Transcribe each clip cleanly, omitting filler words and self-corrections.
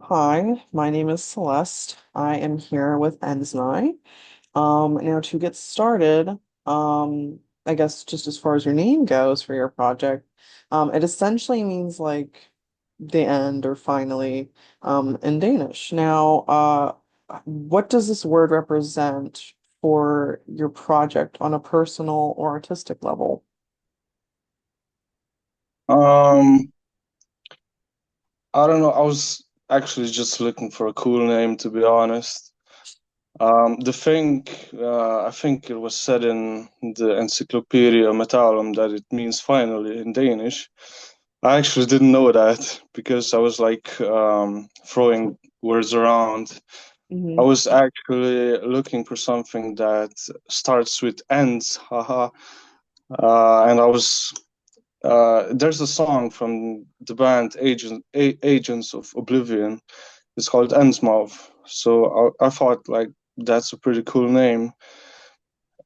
Hi, my name is Celeste. I am here with Aendsnigh. Now to get started, I guess just as far as your name goes for your project, it essentially means like the end or finally, in Danish. Now, what does this word represent for your project on a personal or artistic level? Um, I don't know. I was actually just looking for a cool name, to be honest. I think it was said in the Encyclopedia Metallum that it means finally in Danish. I actually didn't know that because I was like throwing words around. I Hmm. was actually looking for something that starts with ends, haha. And I was there's a song from the band Agents of Oblivion. It's called Endsmouth. So I thought like that's a pretty cool name,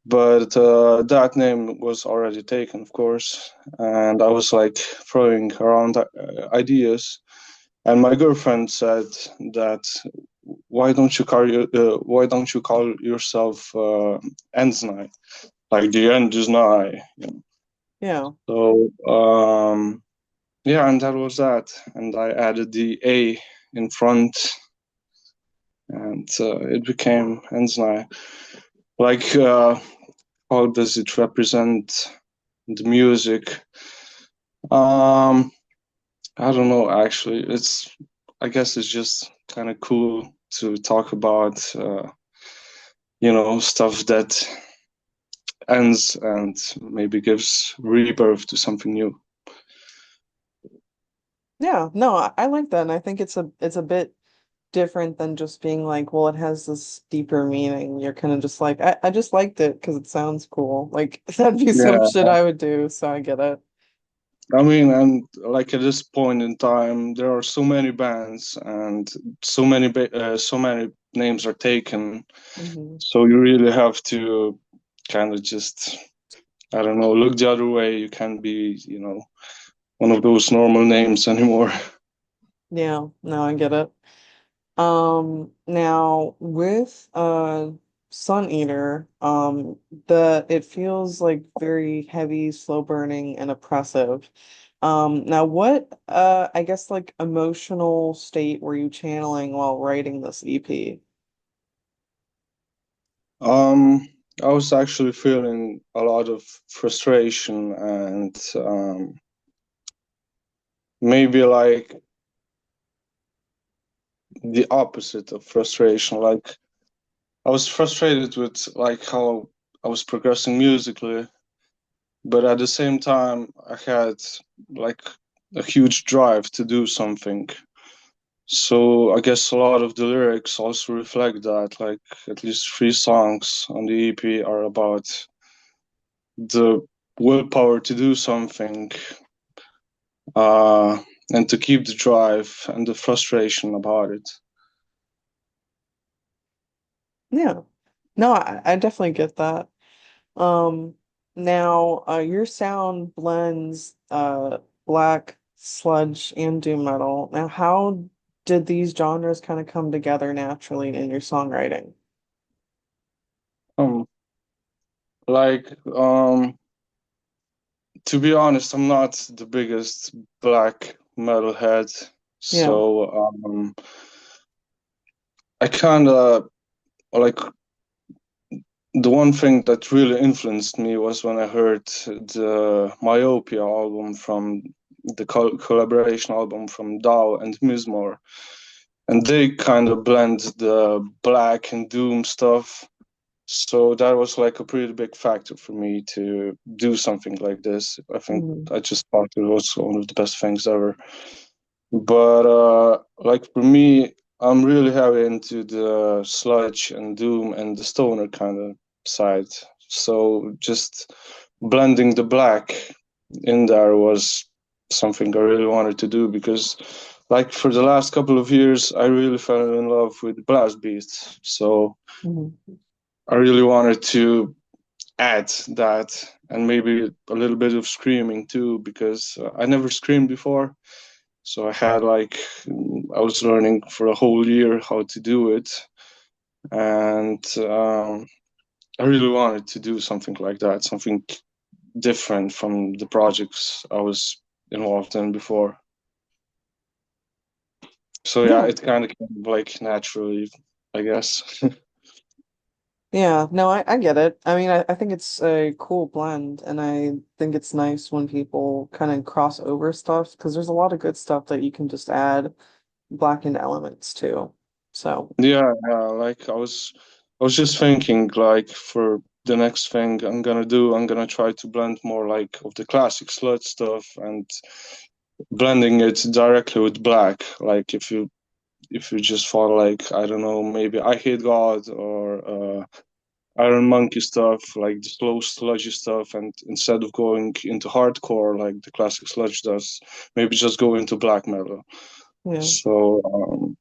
but that name was already taken, of course. And I was like throwing around ideas, and my girlfriend said that why don't you call yourself Aendsnigh, like the end is nigh. Yeah. So yeah, and that was that. And I added the A in front, and it became Aendsnigh. Like, how does it represent the music? Um, I don't know, actually. I guess it's just kind of cool to talk about, stuff that ends and maybe gives rebirth to something new. Yeah, no, I like that, and I think it's a bit different than just being like, well, it has this deeper meaning. You're kind of just like, I just liked it because it sounds cool. Like that'd be some Yeah. shit I would do, so I get it. I mean, and like at this point in time, there are so many bands and so many names are taken. Hmm. So you really have to kind of just, I don't know, look the other way. You can't be, one of those normal names anymore. Yeah, no, I get it. Now with Sun Eater, the it feels like very heavy, slow burning, and oppressive. Now what I guess like emotional state were you channeling while writing this EP? Um, I was actually feeling a lot of frustration and maybe like the opposite of frustration. Like I was frustrated with like how I was progressing musically, but at the same time I had like a huge drive to do something. So I guess a lot of the lyrics also reflect that. Like at least three songs on the EP are about the willpower to do something, uh, and to keep the drive and the frustration about it. Yeah. No, I definitely get that. Um, Now, your sound blends black, sludge, and doom metal. Now, how did these genres kind of come together naturally in your songwriting? Um, like to be honest, I'm not the biggest black metalhead, Yeah. so I kind of like the one thing that really influenced me was when I heard the Myopia album from the collaboration album from Dow and Mismore, and they kind of blend the black and doom stuff. So that was like a pretty big factor for me to do something like this. I think Mhm. I just thought it was one of the best things ever. But like for me, I'm really heavy into the sludge and doom and the stoner kind of side. So just blending the black in there was something I really wanted to do because like for the last couple of years I really fell in love with blast beats. So Mhm. I really wanted to add that and maybe a little bit of screaming too because I never screamed before So I had like I was learning for a whole year how to do it, and I really wanted to do something like that, something different from the projects I was involved in before. So yeah, Yeah. it kind of came like naturally, I guess. Yeah, no, I get it. I mean, I think it's a cool blend, and I think it's nice when people kind of cross over stuff because there's a lot of good stuff that you can just add blackened elements to. So, Yeah, yeah, like I was just thinking like for the next thing I'm gonna do, I'm gonna try to blend more like of the classic sludge stuff and blending it directly with black. Like if you just thought like I don't know, maybe I Hate God or Iron Monkey stuff, like the slow sludgy stuff, and instead of going into hardcore like the classic sludge does, maybe just go into black metal. yeah. So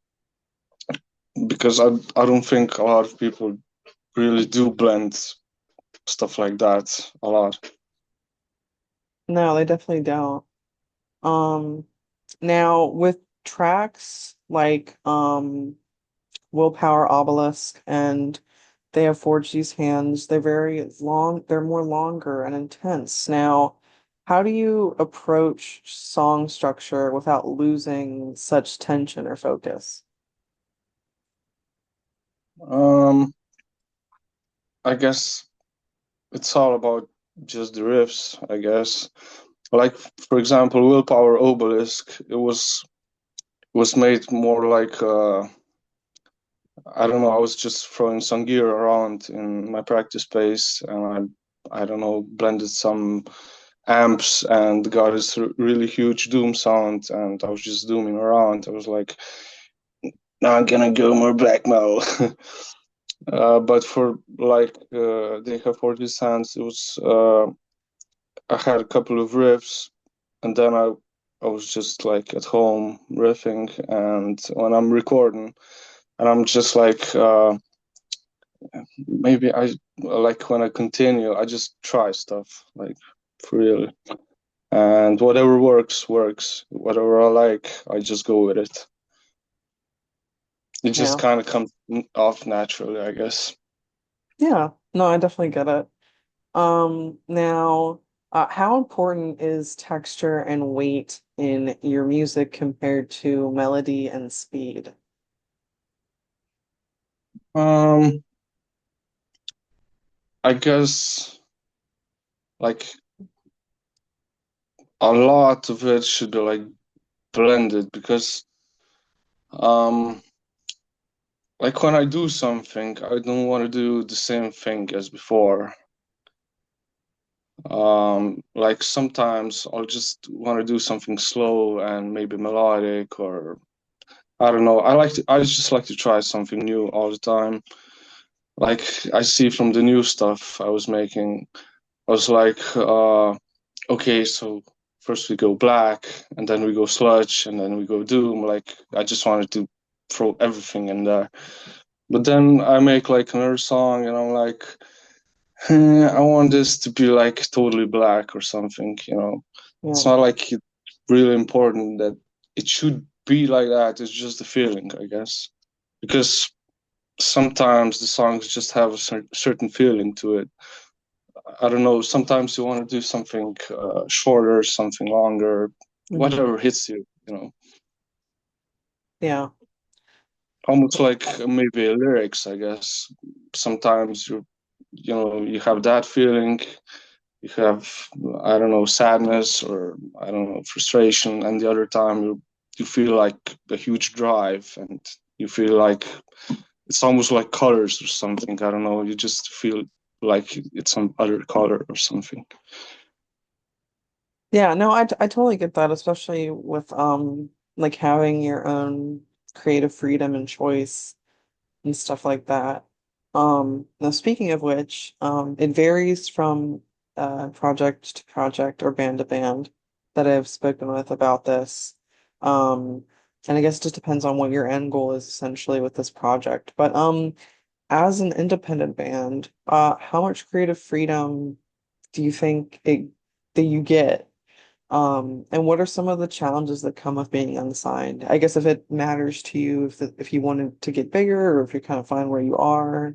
because I don't think a lot of people really do blend stuff like that a lot. No, they definitely don't. Um, Now with tracks like Willpower Obelisk and They Have Forged These Hands, they're very long, they're more longer and intense. Now, how do you approach song structure without losing such tension or focus? Um, I guess it's all about just the riffs, I guess. Like for example, Willpower Obelisk, it was made more like I don't know, I was just throwing some gear around in my practice space and I don't know, blended some amps and got this really huge doom sound and I was just dooming around. I was like, now I'm gonna go more black metal. But for like they have 40 hands, it was I had a couple of riffs and then I was just like at home riffing and when I'm recording and I'm just like maybe I like when I continue, I just try stuff like for real. And whatever works, works. Whatever I like, I just go with it. It just Yeah. kind of comes off naturally, I guess. Yeah. No, I definitely get it. Now, how important is texture and weight in your music compared to melody and speed? Um, I guess like a lot of it should be like blended because um like when I do something, I don't want to do the same thing as before. Like sometimes I'll just want to do something slow and maybe melodic or I don't know. I just like to try something new all the time. Like I see from the new stuff I was making, I was like, okay, so first we go black and then we go sludge and then we go doom. Like I just wanted to throw everything in there. But then I make like another song and I'm like, I want this to be like totally black or something, you know. It's Yeah. not like it's really important that it should be like that. It's just a feeling, I guess. Because sometimes the songs just have a certain feeling to it. I don't know. Sometimes you want to do something shorter, something longer, Hmm. whatever hits you, you know. Yeah. Almost like maybe lyrics, I guess. Sometimes you know, you have that feeling, you have I don't know sadness or I don't know frustration, and the other time you feel like a huge drive, and you feel like it's almost like colors or something. I don't know. You just feel like it's some other color or something. Yeah, no, I totally get that, especially with like having your own creative freedom and choice and stuff like that. Now speaking of which, it varies from project to project or band to band that I've spoken with about this. Um, and I guess it just depends on what your end goal is essentially with this project. But as an independent band, how much creative freedom do you think that you get? And what are some of the challenges that come with being unsigned? I guess if it matters to you, if you wanted to get bigger or if you're kind of fine where you are,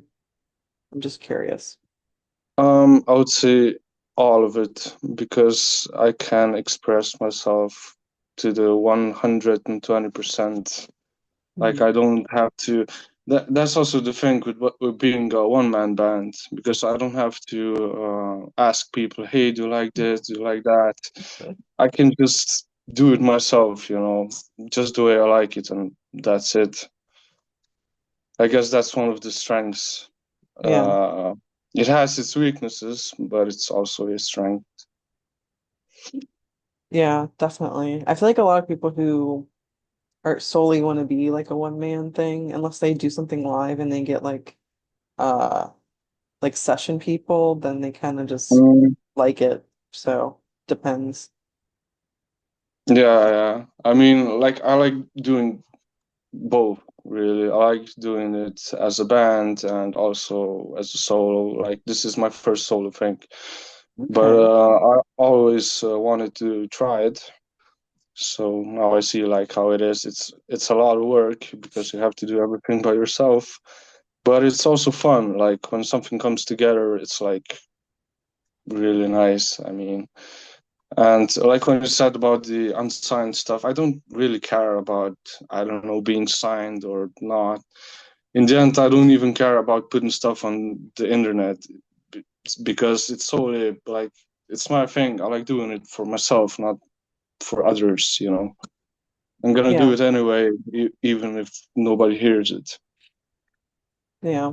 I'm just curious. I would say all of it because I can express myself to the 120%. Like Mhm. I don't have to. That's also the thing with being a one-man band because I don't have to ask people, "Hey, do you like this? Do you like that?" I can just do it myself, just the way I like it, and that's it. I guess that's one of the strengths. Yeah, Uh, it has its weaknesses, but it's also a strength. yeah, definitely. I feel like a lot of people who are solely want to be like a one man thing, unless they do something live and they get uh like session people, then they kind of just Mm, like it. So depends. yeah, yeah. I mean, like I like doing both, really. I like doing it as a band and also as a solo. Like this is my first solo thing, but Okay. I always wanted to try it. So now I see like how it is. It's a lot of work because you have to do everything by yourself, but it's also fun. Like when something comes together, it's like really nice. I mean, and like when you said about the unsigned stuff, I don't really care about, I don't know, being signed or not. In the end, I don't even care about putting stuff on the internet because it's solely like it's my thing. I like doing it for myself, not for others. I'm gonna do Yeah, it anyway, even if nobody hears it. yeah.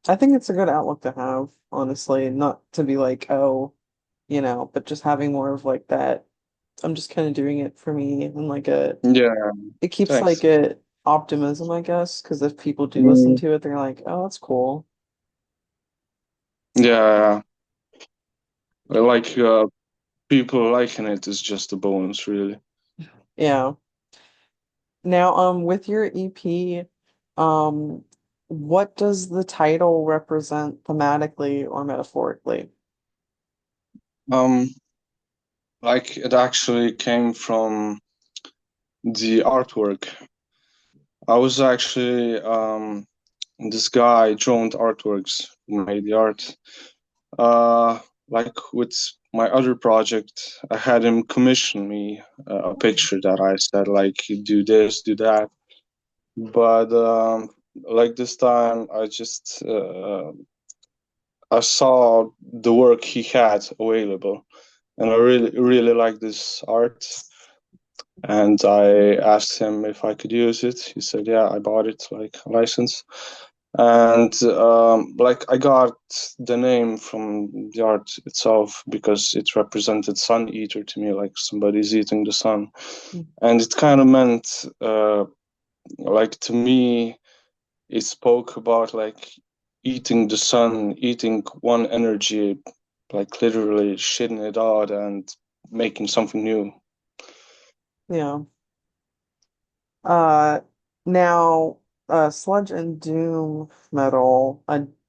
I think it's a good outlook to have, honestly, not to be like, oh, but just having more of like that. I'm just kind of doing it for me and like Yeah, it keeps thanks. like a optimism, I guess, because if people do listen Mm, to it, they're like, oh, that's cool. yeah, like people liking it is just a bonus, really. Yeah. Now, with your EP, um, what does the title represent thematically or metaphorically? Um, like it actually came from the artwork. I was actually this guy drawn artworks who made the art. Uh, like with my other project, I had him commission me a picture that I said like do this, do that. But like this time, I saw the work he had available, and I really really like this art. And I asked him if I could use it. He said, "Yeah, I bought it like a license." And like I got the name from the art itself because it represented sun eater to me, like somebody's eating the sun, and it kind of meant like to me it spoke about like eating the sun, eating one energy, like literally shitting it out and making something new. Yeah. Uh, now, sludge and doom metal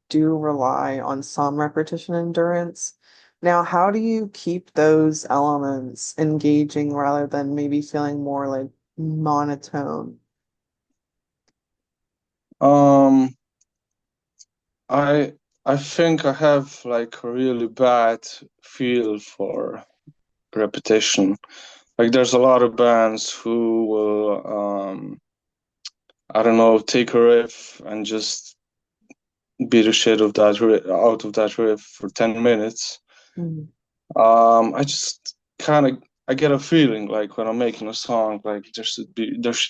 do rely on some repetition endurance. Now, how do you keep those elements engaging rather than maybe feeling more like monotone? um I I think I have like a really bad feel for repetition. Like there's a lot of bands who will I don't know, take a riff and just beat the shit of that out of that riff for 10 minutes. Mhm. I just kind of I get a feeling like when I'm making a song like there should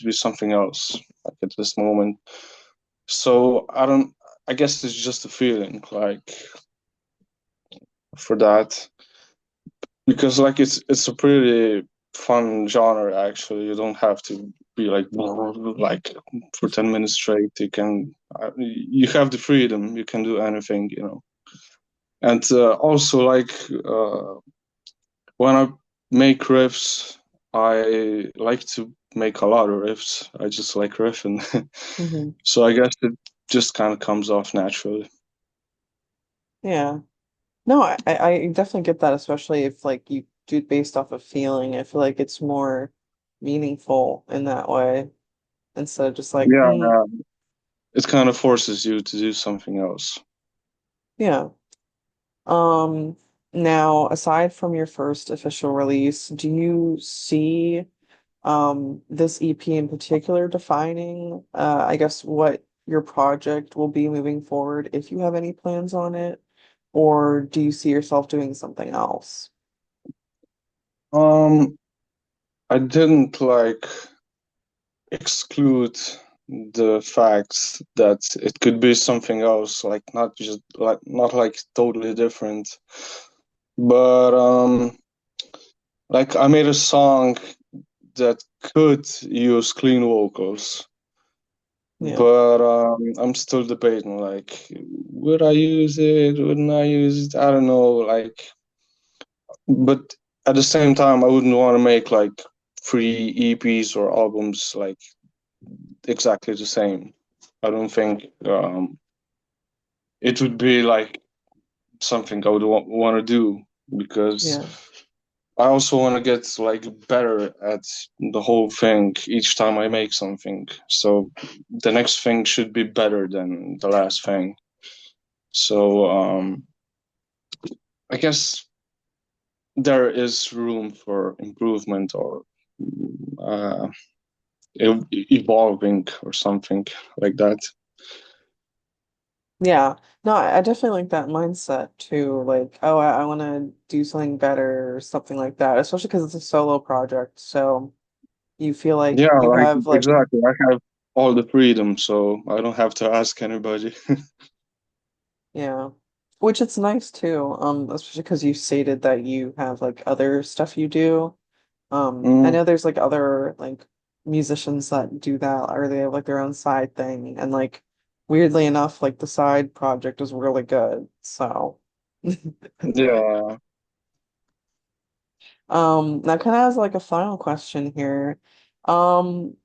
be something else like at this moment. So I guess it's just a feeling like for that. Because like it's a pretty fun genre actually. You don't have to be like for 10 minutes straight. You have the freedom. You can do anything. And also like when I make riffs, I like to make a lot of riffs. I just like riffing. Mhm. So I guess it just kind of comes off naturally. Yeah. No, I definitely get that, especially if like do it based off of feeling. I feel like it's more meaningful in that way instead of just like, Yeah, mm, it kind of forces you to do something else. yeah. Um, Now, aside from your first official release, do you see this EP in particular defining, I guess, what your project will be moving forward if you have any plans on it, or do you see yourself doing something else? Um, I didn't like exclude the fact that it could be something else, like not like totally different. But like I made a song that could use clean vocals, Yeah, but I'm still debating like would I use it, wouldn't I use it? I don't know, like but at the same time I wouldn't want to make like three EPs or albums like exactly the same. I don't think it would be like something I would want to do because yeah, I also want to get like better at the whole thing each time I make something. So the next thing should be better than the last thing. So I guess there is room for improvement or uh, evolving or something like that. yeah. No, I definitely like that mindset too. Like, oh, I want to do something better or something like that, especially because it's a solo project. So you feel like Yeah, you like have like, exactly. I have all the freedom, so I don't have to ask anybody. yeah, which it's nice too. Especially because you stated that you have like other stuff you do. I Mm, know there's like other like musicians that do that, or they have like their own side thing, and like weirdly enough, like the side project is really good. So, yeah, now kind of as like a final question here,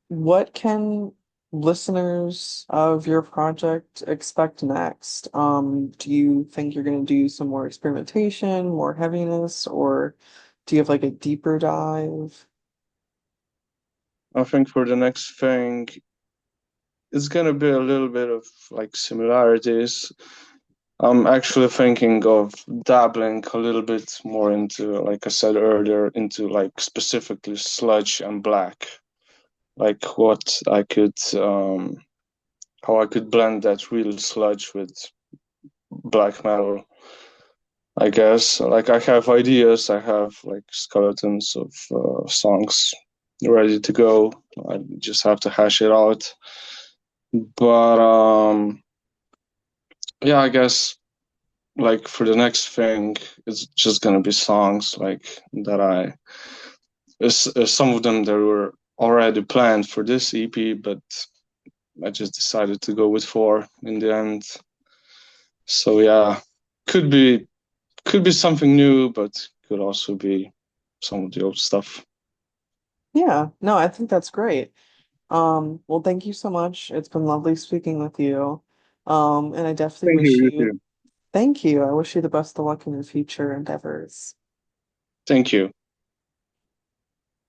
what can listeners of your project expect next? Do you think you're gonna do some more experimentation, more heaviness, or do you have like a deeper dive? I think for the next thing, it's gonna be a little bit of like similarities. I'm actually thinking of dabbling a little bit more into, like I said earlier, into like specifically sludge and black, like what I could, how I could blend that real sludge with black metal. I guess like I have ideas, I have like skeletons of songs ready to go. I just have to hash it out. But yeah, I guess like for the next thing, it's just gonna be songs like that some of them that were already planned for this EP, but I just decided to go with four in the end. So yeah, could be could be something new, but could also be some of the old stuff. Yeah, no, I think that's great. Well, thank you so much. It's been lovely speaking with you. And I definitely Thank you, wish you you, too. thank you. I wish you the best of luck in your future endeavors. Thank you.